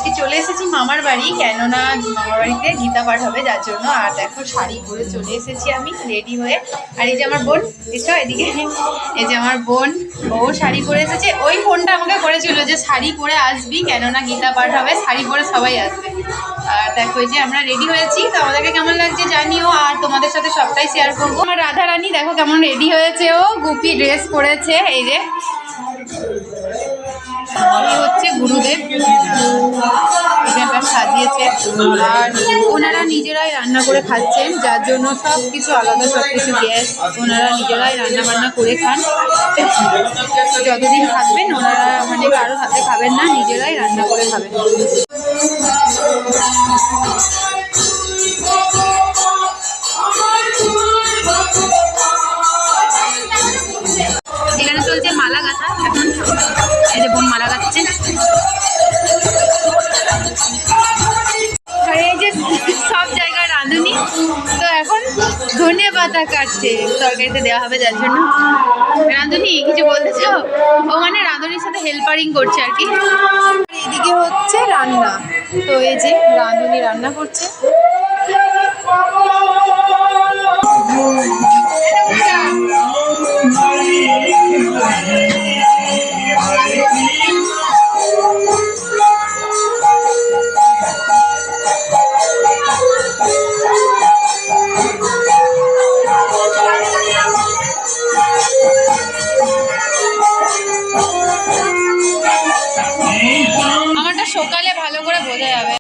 আজকে চলে এসেছি মামার বাড়ি, কেননা মামার বাড়িতে গীতা পাঠ হবে যার জন্য। আর দেখো শাড়ি পরে চলে এসেছি আমি রেডি হয়ে। আর এই যে আমার বোন, এসো এদিকে, এই যে আমার বোন, ও শাড়ি পরে এসেছে। ওই ফোনটা আমাকে করেছিল যে শাড়ি পরে আসবি, কেননা গীতা পাঠ হবে, শাড়ি পরে সবাই আসবে। আর দেখো এই যে আমরা রেডি হয়েছি, তো আমাদেরকে কেমন লাগছে জানিও, আর তোমাদের সাথে সবটাই শেয়ার করবো। আমার রাধা রানী দেখো কেমন রেডি হয়েছে, ও গুপি ড্রেস পরেছে। এই যে হচ্ছে গুরুদেব, এখানটা সাজিয়েছে। আর ওনারা নিজেরাই রান্না করে খাচ্ছেন, যার জন্য সব কিছু আলাদা, সব কিছু গ্যাস, ওনারা নিজেরাই রান্না বান্না করে খান। যতদিন থাকবেন ওনারা মানে কারোর হাতে খাবেন না, নিজেরাই রান্না করে খাবেন। এখানে চলছে মালা গাঁথা এখন। এই যে বোন মালা গাঁথছে। আর এই যে সব জায়গায় রাঁধুনি, তো এখন ধনে পাতা কাটছে, তরকারিতে দেওয়া হবে যার জন্য। রাঁধুনি কিছু বলতে চাও? ও মানে রাঁধুনির সাথে হেল্পারিং করছে আর কি। এদিকে হচ্ছে রান্না, তো এই যে রাঁধুনি রান্না করছে। আমারটা সকালে ভালো করে বোঝা যাবে।